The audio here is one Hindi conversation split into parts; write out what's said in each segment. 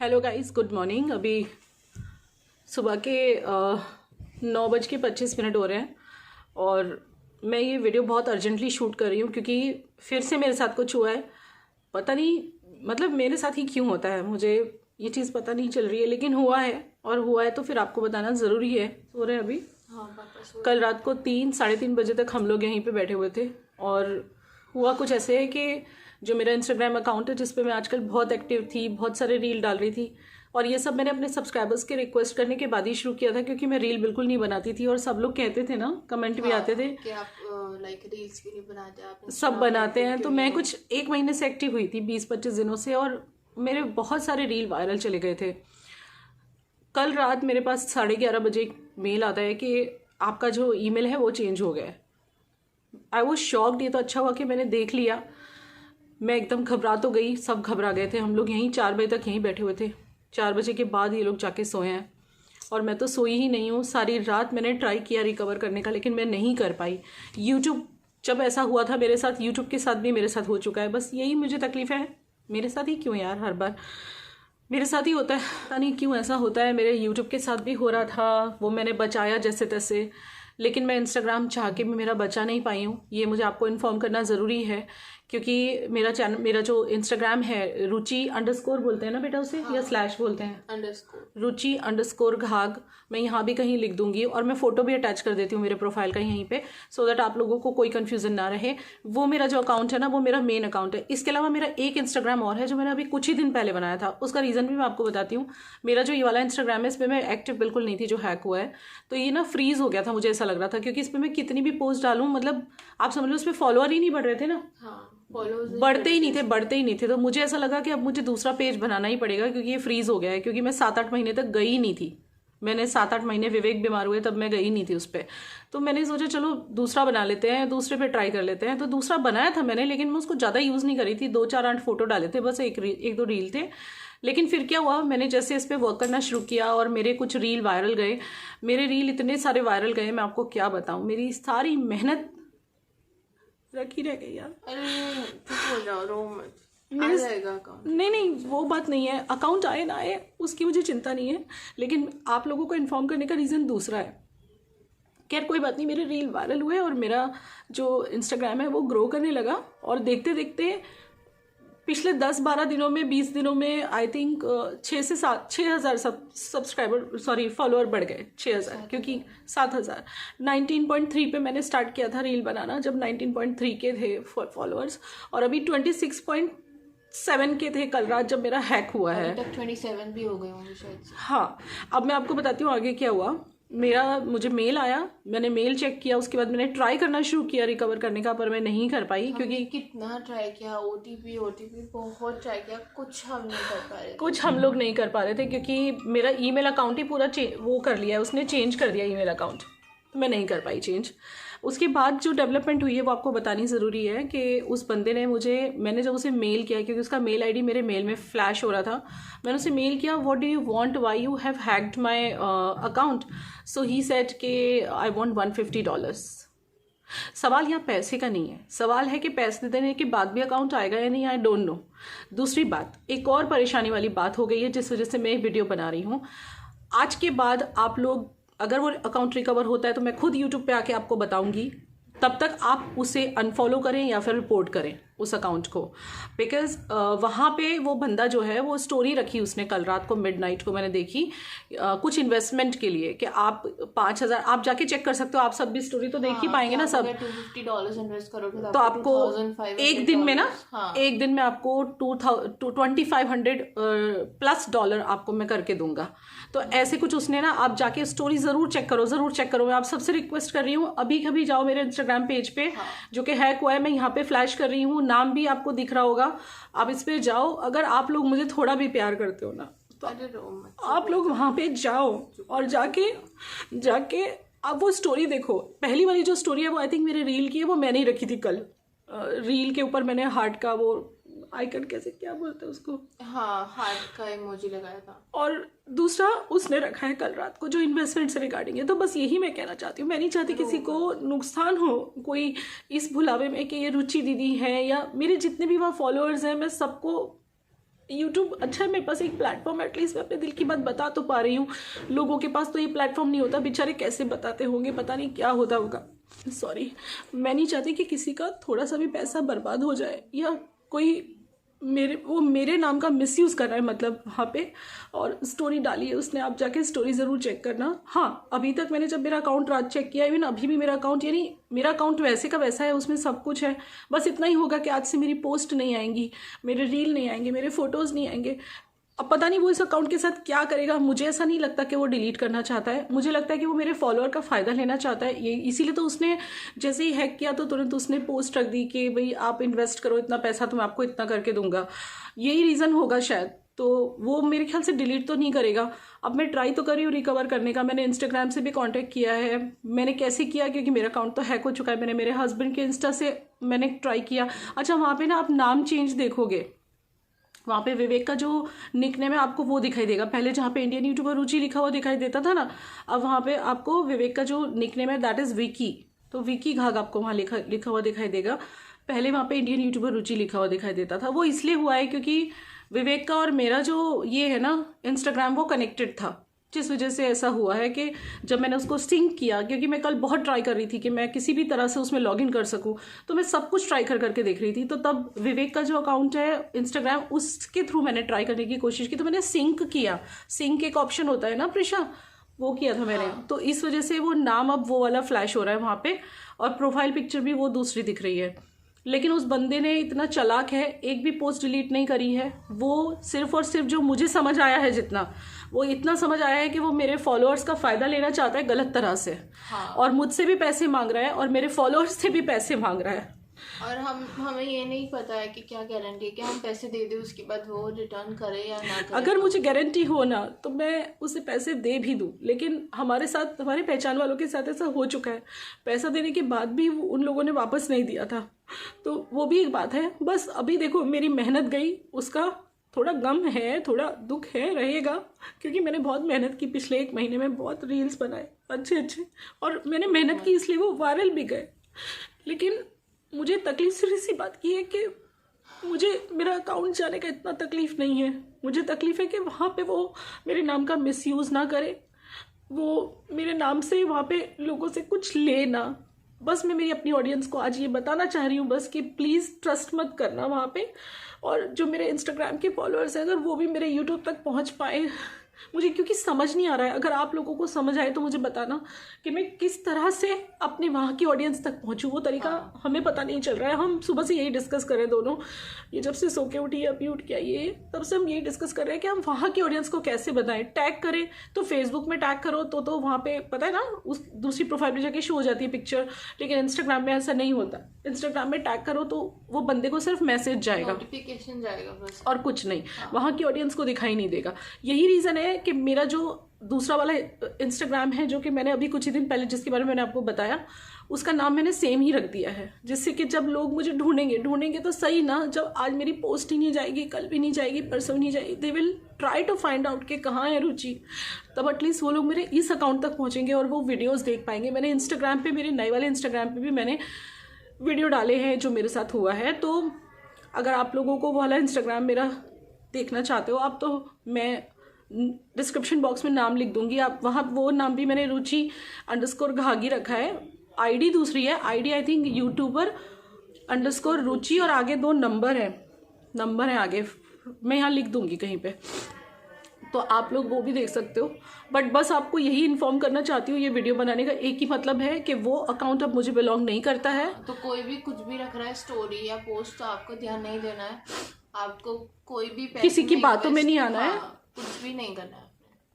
Hello guys, good morning. अभी सुबह के 9:25 हो रहे हैं और मैं ये वीडियो बहुत अर्जेंटली शूट कर रही हूँ क्योंकि फिर से मेरे साथ कुछ हुआ है। पता नहीं मतलब मेरे साथ ही क्यों होता है, मुझे ये चीज़ पता नहीं चल रही है, लेकिन हुआ है और हुआ है तो फिर आपको बताना ज़रूरी है। सो रहे हैं अभी। कल रात को 3-3:30 बजे तक हम लोग यहीं पे बैठे हुए थे और हुआ कुछ ऐसे है कि जो मेरा इंस्टाग्राम अकाउंट है जिस पे मैं आजकल बहुत एक्टिव थी, बहुत सारे रील डाल रही थी और ये सब मैंने अपने सब्सक्राइबर्स के रिक्वेस्ट करने के बाद ही शुरू किया था क्योंकि मैं रील बिल्कुल नहीं बनाती थी और सब लोग कहते थे ना, कमेंट भी आते थे कि आप लाइक रील्स क्यों नहीं बनाते, आप सब बनाते हैं। तो मैं कुछ 1 महीने से एक्टिव हुई थी, 20-25 दिनों से, और मेरे बहुत सारे रील वायरल चले गए थे। कल रात मेरे पास 11:30 बजे एक मेल आता है कि आपका जो ईमेल है वो चेंज हो गया है। I was shocked. ये तो अच्छा हुआ कि मैंने देख लिया। मैं एकदम घबरा तो गई, सब घबरा गए थे। हम लोग यहीं 4 बजे तक यहीं बैठे हुए थे। 4 बजे के बाद ये लोग जाके सोए हैं और मैं तो सोई ही नहीं हूँ। सारी रात मैंने ट्राई किया रिकवर करने का, लेकिन मैं नहीं कर पाई। यूट्यूब जब ऐसा हुआ था मेरे साथ, यूट्यूब के साथ भी मेरे साथ हो चुका है। बस यही मुझे तकलीफ है। मेरे साथ ही क्यों यार, हर बार मेरे साथ ही होता है। पता नहीं क्यों ऐसा होता है। मेरे यूट्यूब के साथ भी हो रहा था, वो मैंने बचाया जैसे तैसे, लेकिन मैं इंस्टाग्राम चाह के भी मेरा बचा नहीं पाई हूँ। ये मुझे आपको इन्फॉर्म करना ज़रूरी है क्योंकि मेरा चैनल, मेरा जो इंस्टाग्राम है, रुचि_ बोलते हैं ना बेटा उसे, या स्लैश बोलते हैं, रुचि_घाग। मैं यहाँ भी कहीं लिख दूंगी और मैं फ़ोटो भी अटैच कर देती हूँ मेरे प्रोफाइल का यहीं पे, सो दैट आप लोगों को कोई कन्फ्यूज़न ना रहे। वो मेरा जो अकाउंट है ना, वो मेरा मेन अकाउंट है। इसके अलावा मेरा एक इंस्टाग्राम और है जो मैंने अभी कुछ ही दिन पहले बनाया था। उसका रीज़न भी मैं आपको बताती हूँ। मेरा जो ये वाला इंस्टाग्राम है, इस पर मैं एक्टिव बिल्कुल नहीं थी, जो हैक हुआ है। तो ये ना फ्रीज़ हो गया था, मुझे ऐसा लग रहा था, क्योंकि इस पर मैं कितनी भी पोस्ट डालूँ, मतलब आप समझ लो उस पर फॉलोअर ही नहीं बढ़ रहे थे ना, बढ़ते ही नहीं थे। तो मुझे ऐसा लगा कि अब मुझे दूसरा पेज बनाना ही पड़ेगा क्योंकि ये फ्रीज हो गया है। क्योंकि मैं 7-8 महीने तक गई ही नहीं थी। मैंने 7-8 महीने विवेक बीमार हुए तब मैं गई नहीं थी उस पर। तो मैंने सोचा चलो दूसरा बना लेते हैं, दूसरे पे ट्राई कर लेते हैं। तो दूसरा बनाया था मैंने, लेकिन मैं उसको ज़्यादा यूज़ नहीं करी थी। 2-4-8 फोटो डाले थे बस, एक दो रील थे। लेकिन फिर क्या हुआ, मैंने जैसे इस पर वर्क करना शुरू किया और मेरे कुछ रील वायरल गए। मेरे रील इतने सारे वायरल गए, मैं आपको क्या बताऊँ। मेरी सारी मेहनत रखी रह गई यार। अरे चुप हो जाओ, रो मत, आ जाएगा अकाउंट। नहीं, वो बात नहीं है। अकाउंट आए ना आए उसकी मुझे चिंता नहीं है, लेकिन आप लोगों को इन्फॉर्म करने का रीज़न दूसरा है। खैर कोई बात नहीं, मेरे रील वायरल हुए और मेरा जो इंस्टाग्राम है वो ग्रो करने लगा। और देखते देखते पिछले 10-12 दिनों में, 20 दिनों में I think 6 subscriber, sorry follower बढ़ गए। 6,000, क्योंकि 7,000। 19.3 पे मैंने स्टार्ट किया था रील बनाना, जब 19.3 के थे फॉलोअर्स, और अभी 26.7 के थे कल रात जब मेरा हैक हुआ है। अभी तक 27 भी हो गए होंगे शायद से। हाँ, अब मैं आपको बताती हूँ आगे क्या हुआ। मुझे मेल आया, मैंने मेल चेक किया, उसके बाद मैंने ट्राई करना शुरू किया रिकवर करने का, पर मैं नहीं कर पाई क्योंकि कितना ट्राई किया, ओटीपी बहुत ट्राई किया, कुछ हम नहीं कर पा रहे थे। कुछ हम लोग नहीं कर पा रहे थे क्योंकि मेरा ईमेल अकाउंट ही पूरा वो कर लिया है उसने, चेंज कर दिया ईमेल अकाउंट, तो मैं नहीं कर पाई चेंज। उसके बाद जो डेवलपमेंट हुई है वो आपको बतानी ज़रूरी है कि उस बंदे ने मैंने जब उसे मेल किया, क्योंकि उसका मेल आईडी मेरे मेल में फ्लैश हो रहा था, मैंने उसे मेल किया, what do you want, why you have hacked my account. So he said कि आई वांट $150। सवाल यहाँ पैसे का नहीं है, सवाल है कि पैसे देने के बाद भी अकाउंट आएगा या नहीं, आई डोंट नो। दूसरी बात, एक और परेशानी वाली बात हो गई है जिस वजह से मैं वीडियो बना रही हूँ। आज के बाद आप लोग, अगर वो अकाउंट रिकवर होता है तो मैं खुद यूट्यूब पे आके आपको बताऊंगी, तब तक आप उसे अनफॉलो करें या फिर रिपोर्ट करें उस अकाउंट को। बिकॉज वहाँ पे वो बंदा जो है वो स्टोरी रखी उसने कल रात को मिडनाइट को, मैंने देखी कुछ इन्वेस्टमेंट के लिए कि आप 5,000, आप जाके चेक कर सकते हो, आप सब भी स्टोरी तो देख ही पाएंगे ना सब। $250 इन्वेस्ट करोगे तो आपको एक दिन में ना, एक दिन में आपको 2,500 प्लस डॉलर आपको मैं करके दूंगा। तो ऐसे कुछ उसने ना, आप जाके स्टोरी ज़रूर चेक करो। मैं आप सबसे रिक्वेस्ट कर रही हूँ, अभी कभी जाओ मेरे इंस्टाग्राम पेज पे जो कि हैक हुआ है, मैं यहाँ पे फ्लैश कर रही हूँ, नाम भी आपको दिख रहा होगा, आप इस पे जाओ। अगर आप लोग मुझे थोड़ा भी प्यार करते हो ना, तो आप लोग वहाँ पे जाओ और जाके आप वो स्टोरी देखो। पहली वाली जो स्टोरी है वो आई थिंक मेरे रील की है, वो मैंने ही रखी थी कल। रील के ऊपर मैंने हार्ट का वो आइकन, कैसे क्या बोलते हैं उसको, हाँ हार्ट का इमोजी लगाया था। और दूसरा उसने रखा है कल रात को जो इन्वेस्टमेंट से रिगार्डिंग है। तो बस यही मैं कहना चाहती हूँ, मैं नहीं चाहती किसी को नुकसान हो कोई इस भुलावे में कि ये रुचि दीदी है या मेरे जितने भी वहाँ फॉलोअर्स हैं, मैं सबको यूट्यूब अच्छा है, मेरे पास एक प्लेटफॉर्म है, एटलीस्ट मैं अपने दिल की बात बता तो पा रही हूँ। लोगों के पास तो ये प्लेटफॉर्म नहीं होता, बेचारे कैसे बताते होंगे, पता नहीं क्या होता होगा। सॉरी, मैं नहीं चाहती कि किसी का थोड़ा सा भी पैसा बर्बाद हो जाए या कोई मेरे नाम का मिसयूज़ कर रहा है, मतलब वहाँ पे। और स्टोरी डाली है उसने, आप जाके स्टोरी ज़रूर चेक करना। हाँ, अभी तक मैंने जब मेरा अकाउंट रात चेक किया, इवन अभी भी मेरा अकाउंट, यानी मेरा अकाउंट वैसे का वैसा है, उसमें सब कुछ है। बस इतना ही होगा कि आज से मेरी पोस्ट नहीं आएंगी, मेरे रील नहीं आएंगे, मेरे फोटोज़ नहीं आएंगे। अब पता नहीं वो इस अकाउंट के साथ क्या करेगा। मुझे ऐसा नहीं लगता कि वो डिलीट करना चाहता है, मुझे लगता है कि वो मेरे फॉलोअर का फ़ायदा लेना चाहता है। ये इसीलिए तो उसने जैसे ही हैक किया तो तुरंत उसने पोस्ट रख दी कि भाई आप इन्वेस्ट करो इतना पैसा तो मैं आपको इतना करके दूंगा। यही रीज़न होगा शायद। तो वो मेरे ख्याल से डिलीट तो नहीं करेगा। अब मैं ट्राई तो कर रही हूँ रिकवर करने का। मैंने इंस्टाग्राम से भी कांटेक्ट किया है। मैंने कैसे किया, क्योंकि मेरा अकाउंट तो हैक हो चुका है। मैंने मेरे हस्बैंड के इंस्टा से मैंने ट्राई किया। अच्छा, वहाँ पे ना आप नाम चेंज देखोगे, वहाँ पे विवेक का जो निकनेम है आपको वो दिखाई देगा। पहले जहाँ पे इंडियन यूट्यूबर रुचि लिखा हुआ दिखाई देता था ना, अब वहाँ पे आपको विवेक का जो निकनेम है दैट इज़ विकी। तो विकी घाग आपको वहाँ लिखा हुआ दिखाई देगा। पहले वहाँ पे इंडियन यूट्यूबर रुचि लिखा हुआ दिखाई देता था। वो इसलिए हुआ है क्योंकि विवेक का और मेरा जो ये है ना इंस्टाग्राम, वो कनेक्टेड था, जिस वजह से ऐसा हुआ है कि जब मैंने उसको सिंक किया, क्योंकि मैं कल बहुत ट्राई कर रही थी कि मैं किसी भी तरह से उसमें लॉगिन कर सकूं, तो मैं सब कुछ ट्राई करके देख रही थी। तो तब विवेक का जो अकाउंट है इंस्टाग्राम, उसके थ्रू मैंने ट्राई करने की कोशिश की। तो मैंने सिंक किया, सिंक एक ऑप्शन होता है ना प्रिशा, वो किया था मैंने। तो इस वजह से वो नाम अब वो वाला फ्लैश हो रहा है वहाँ पे, और प्रोफाइल पिक्चर भी वो दूसरी दिख रही है। लेकिन उस बंदे ने इतना चालाक है, एक भी पोस्ट डिलीट नहीं करी है। वो सिर्फ और सिर्फ, जो मुझे समझ आया है जितना, वो इतना समझ आया है कि वो मेरे फॉलोअर्स का फ़ायदा लेना चाहता है गलत तरह से। हाँ। और मुझसे भी पैसे मांग रहा है और मेरे फॉलोअर्स से भी पैसे मांग रहा है। और हमें ये नहीं पता है कि क्या गारंटी है कि हम पैसे दे दें उसके बाद वो रिटर्न करे या ना करे। अगर मुझे गारंटी हो ना तो मैं उसे पैसे दे भी दूँ, लेकिन हमारे साथ, हमारे पहचान वालों के साथ ऐसा हो चुका है। पैसा देने के बाद भी उन लोगों ने वापस नहीं दिया था, तो वो भी एक बात है। बस अभी देखो मेरी मेहनत गई, उसका थोड़ा गम है, थोड़ा दुख है, रहेगा, क्योंकि मैंने बहुत मेहनत की। पिछले 1 महीने में बहुत रील्स बनाए अच्छे, और मैंने मेहनत की इसलिए वो वायरल भी गए। लेकिन मुझे तकलीफ सिर्फ इसी बात की है कि मुझे मेरा अकाउंट जाने का इतना तकलीफ नहीं है। मुझे तकलीफ है कि वहाँ पे वो मेरे नाम का मिसयूज़ ना करे, वो मेरे नाम से वहाँ पे लोगों से कुछ ले ना। बस मैं मेरी अपनी ऑडियंस को आज ये बताना चाह रही हूँ बस कि प्लीज़ ट्रस्ट मत करना वहाँ पे। और जो मेरे इंस्टाग्राम के फॉलोअर्स हैं, अगर वो भी मेरे यूट्यूब तक पहुँच पाए, मुझे क्योंकि समझ नहीं आ रहा है। अगर आप लोगों को समझ आए तो मुझे बताना कि मैं किस तरह से अपने वहाँ की ऑडियंस तक पहुँचूँ। वो तरीका हमें पता नहीं चल रहा है। हम सुबह से यही डिस्कस कर रहे हैं दोनों, ये जब से सो के उठी अभी उठ के आई है, तब से हम यही डिस्कस कर रहे हैं कि हम वहाँ की ऑडियंस को कैसे बताएं। टैग करें तो फेसबुक में टैग करो तो वहाँ पे पता है ना, उस दूसरी प्रोफाइल पर जाके शो हो जाती है पिक्चर, लेकिन इंस्टाग्राम में ऐसा नहीं होता। इंस्टाग्राम में टैग करो तो वो बंदे को सिर्फ मैसेज जाएगा, नोटिफिकेशन जाएगा बस, और कुछ नहीं। वहाँ की ऑडियंस को दिखाई नहीं देगा। यही रीज़न है कि मेरा जो दूसरा वाला इंस्टाग्राम है, जो कि मैंने अभी कुछ ही दिन पहले जिसके बारे में मैंने आपको बताया, उसका नाम मैंने सेम ही रख दिया है, जिससे कि जब लोग मुझे ढूंढेंगे तो सही ना, जब आज मेरी पोस्ट ही नहीं जाएगी, कल भी नहीं जाएगी, परसों नहीं जाएगी, they will try to find out कि कहाँ है रुचि, तब एटलीस्ट वो लोग मेरे इस अकाउंट तक पहुँचेंगे और वो वीडियोज़ देख पाएंगे। मैंने इंस्टाग्राम पर, मेरे नए वाले इंस्टाग्राम पर भी मैंने वीडियो डाले हैं जो मेरे साथ हुआ है। तो अगर आप लोगों को वो वाला इंस्टाग्राम मेरा देखना चाहते हो आप, तो मैं डिस्क्रिप्शन बॉक्स में नाम लिख दूंगी, आप वहाँ, वो नाम भी मैंने रुचि _घागी रखा है। आईडी दूसरी है, आईडी आई थिंक यूट्यूबर_रुचि, और आगे 2 नंबर है आगे, मैं यहाँ लिख दूंगी कहीं पे, तो आप लोग वो भी देख सकते हो। बट बस आपको यही इन्फॉर्म करना चाहती हूँ, ये वीडियो बनाने का एक ही मतलब है कि वो अकाउंट अब मुझे बिलोंग नहीं करता है। तो कोई भी कुछ भी रख रहा है स्टोरी या पोस्ट, तो आपको ध्यान नहीं देना है। आपको कोई भी किसी की बातों में नहीं आना है, कुछ भी नहीं करना है।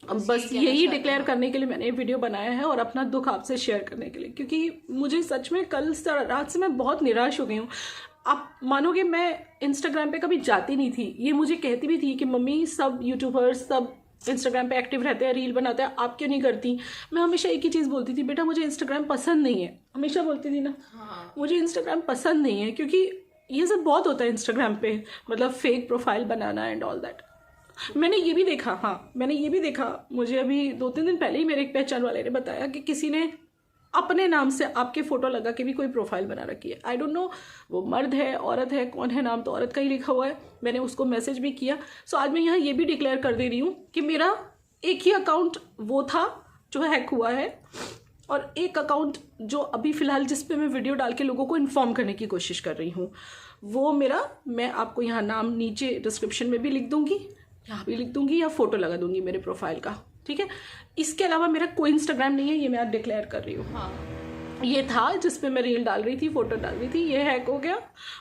अब बस यही डिक्लेयर करने के लिए मैंने ये वीडियो बनाया है, और अपना दुख आपसे शेयर करने के लिए, क्योंकि मुझे सच में कल रात से मैं बहुत निराश हो गई हूँ। आप मानोगे, मैं इंस्टाग्राम पे कभी जाती नहीं थी। ये मुझे कहती भी थी कि मम्मी सब यूट्यूबर्स सब इंस्टाग्राम पे एक्टिव रहते हैं, रील बनाते हैं, आप क्यों नहीं करती। मैं हमेशा एक ही चीज़ बोलती थी, बेटा मुझे इंस्टाग्राम पसंद नहीं है, हमेशा बोलती थी ना। मुझे इंस्टाग्राम पसंद नहीं है, क्योंकि ये सब बहुत होता है इंस्टाग्राम पे, मतलब fake profile banana and all that. मैंने ये भी देखा, मैंने ये भी देखा, मुझे अभी 2-3 दिन पहले ही मेरे एक पहचान वाले ने बताया कि किसी ने अपने नाम से आपके फ़ोटो लगा के भी कोई प्रोफाइल बना रखी है। आई डोंट नो वो मर्द है औरत है कौन है, नाम तो औरत का ही लिखा हुआ है। मैंने उसको मैसेज भी किया। सो आज मैं यहाँ ये भी डिक्लेयर कर दे रही हूँ कि मेरा एक ही अकाउंट वो था जो हैक हुआ है, और एक अकाउंट जो अभी फ़िलहाल जिस पे मैं वीडियो डाल के लोगों को इन्फॉर्म करने की कोशिश कर रही हूँ वो मेरा, मैं आपको यहाँ नाम नीचे डिस्क्रिप्शन में भी लिख दूँगी, यहाँ भी लिख दूँगी, या फ़ोटो लगा दूँगी मेरे प्रोफाइल का, ठीक है। इसके अलावा मेरा कोई इंस्टाग्राम नहीं है, ये मैं आज डिक्लेयर कर रही हूँ। हाँ, ये था जिस पे मैं रील डाल रही थी, फ़ोटो डाल रही थी, ये हैक हो गया।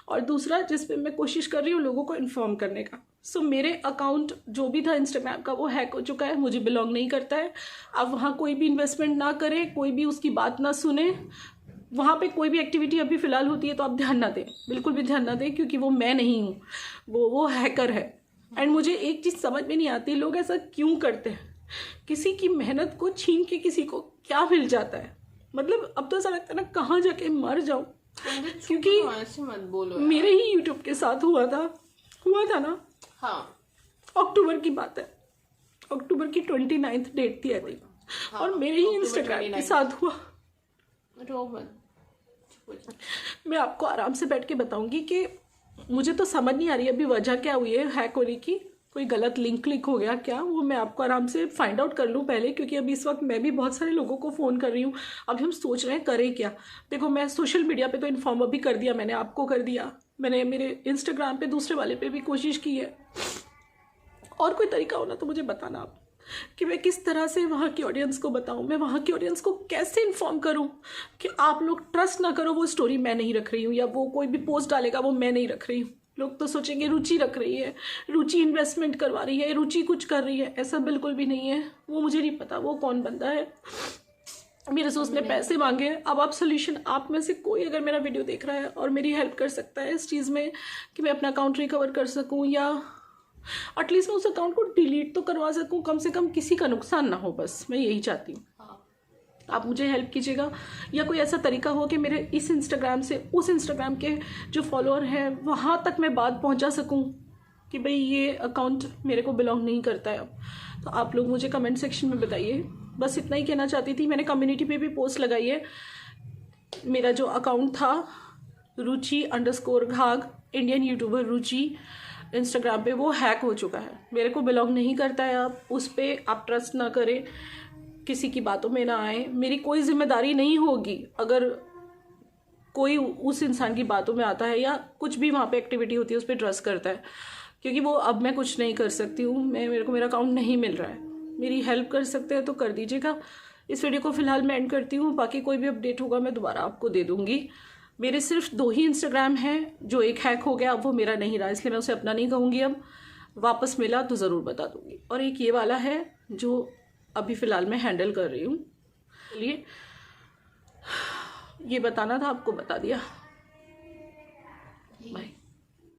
और दूसरा जिस पे मैं कोशिश कर रही हूँ लोगों को इन्फॉर्म करने का। सो मेरे अकाउंट जो भी था इंस्टाग्राम का वो हैक हो चुका है, मुझे बिलोंग नहीं करता है। अब वहाँ कोई भी इन्वेस्टमेंट ना करे, कोई भी उसकी बात ना सुने, वहाँ पे कोई भी एक्टिविटी अभी फ़िलहाल होती है तो आप ध्यान ना दें, बिल्कुल भी ध्यान ना दें, क्योंकि वो मैं नहीं हूँ, वो हैकर है। एंड मुझे एक चीज़ समझ में नहीं आती, लोग ऐसा क्यों करते हैं? किसी की मेहनत को छीन के किसी को क्या मिल जाता है? मतलब अब तो ऐसा लगता है ना कहाँ जाके मर जाऊँ, क्योंकि ऐसे मत बोलो, मेरे ही यूट्यूब के साथ हुआ था ना। हाँ, अक्टूबर की बात है, अक्टूबर की 29 डेट थी आई थिंक, हाँ, और मेरे ही इंस्टाग्राम के साथ हुआ। मैं आपको आराम से बैठ के बताऊंगी कि मुझे तो समझ नहीं आ रही अभी वजह क्या हुई है हैक होने की। कोई गलत लिंक क्लिक हो गया क्या, वो मैं आपको आराम से फाइंड आउट कर लूँ पहले, क्योंकि अभी इस वक्त मैं भी बहुत सारे लोगों को फ़ोन कर रही हूँ। अभी हम सोच रहे हैं करें क्या। देखो मैं सोशल मीडिया पे तो इन्फॉर्म अभी कर दिया, मैंने आपको कर दिया, मैंने मेरे इंस्टाग्राम पे दूसरे वाले पे भी कोशिश की है। और कोई तरीका होना तो मुझे बताना आप, कि मैं किस तरह से वहाँ की ऑडियंस को बताऊँ, मैं वहाँ की ऑडियंस को कैसे इन्फॉर्म करूँ कि आप लोग ट्रस्ट ना करो, वो स्टोरी मैं नहीं रख रही हूँ, या वो कोई भी पोस्ट डालेगा वो मैं नहीं रख रही हूँ। लोग तो सोचेंगे रुचि रख रही है, रुचि इन्वेस्टमेंट करवा रही है, रुचि कुछ कर रही है। ऐसा बिल्कुल भी नहीं है। वो मुझे नहीं पता वो कौन बंदा है, मेरे से उसने पैसे मांगे। अब आप सोल्यूशन, आप में से कोई अगर मेरा वीडियो देख रहा है और मेरी हेल्प कर सकता है इस चीज़ में कि मैं अपना अकाउंट रिकवर कर सकूँ, या एटलीस्ट मैं उस अकाउंट को डिलीट तो करवा सकूँ, कम से कम किसी का नुकसान ना हो, बस मैं यही चाहती हूँ। आप मुझे हेल्प कीजिएगा, या कोई ऐसा तरीका हो कि मेरे इस इंस्टाग्राम से उस इंस्टाग्राम के जो फॉलोअर हैं वहाँ तक मैं बात पहुँचा सकूँ कि भाई ये अकाउंट मेरे को बिलोंग नहीं करता है अब। तो आप लोग मुझे कमेंट सेक्शन में बताइए। बस इतना ही कहना चाहती थी। मैंने कम्युनिटी पे भी पोस्ट लगाई है, मेरा जो अकाउंट था ruchi_घाघ, इंडियन यूट्यूबर रुचि इंस्टाग्राम पे, वो हैक हो चुका है, मेरे को बिलोंग नहीं करता है अब। उस पर आप ट्रस्ट ना करें, किसी की बातों में ना आए, मेरी कोई जिम्मेदारी नहीं होगी अगर कोई उस इंसान की बातों में आता है या कुछ भी वहाँ पे एक्टिविटी होती है उस पर ट्रस्ट करता है, क्योंकि वो अब मैं कुछ नहीं कर सकती हूँ। मेरे को मेरा अकाउंट नहीं मिल रहा है। मेरी हेल्प कर सकते हैं तो कर दीजिएगा। इस वीडियो को फिलहाल मैं एंड करती हूँ, बाकी कोई भी अपडेट होगा मैं दोबारा आपको दे दूँगी। मेरे सिर्फ 2 ही इंस्टाग्राम हैं, जो एक हैक हो गया अब वो मेरा नहीं रहा, इसलिए मैं उसे अपना नहीं कहूँगी। अब वापस मिला तो ज़रूर बता दूँगी। और एक ये वाला है जो अभी फ़िलहाल मैं हैंडल कर रही हूँ। चलिए, ये बताना था आपको, बता दिया। बाय।